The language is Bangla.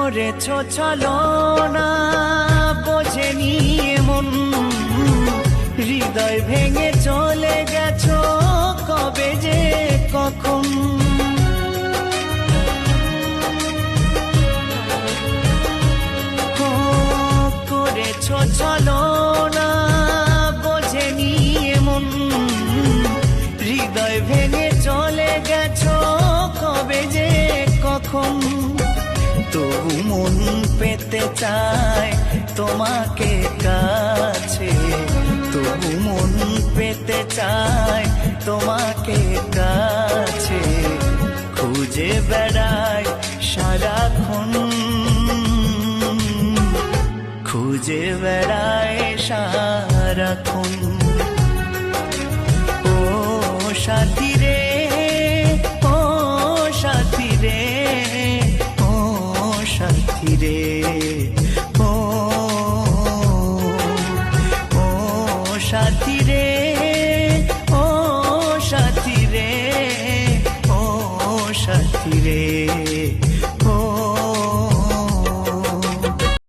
করেছো ছলনা বোঝেনি এমন, হৃদয় ভেঙে চলে গেছো কবে যে কখন। করেছো ছলনা বোঝেনি এমন, হৃদয় ভেঙে চলে গেছো কবে যে কখন। তবু মন পেতে চায় তোমাকে কাছে, তবু মন পেতে চায় তোমাকে কাছে। খুঁজে বেড়ায় সারাক্ষণ, খুঁজে বেড়ায় সারাক্ষণ। ও সাথী রে, ও সাথী রে, ও সাথী রে, ও ও সাথী রে, ও সাথী রে, ও সাথী রে।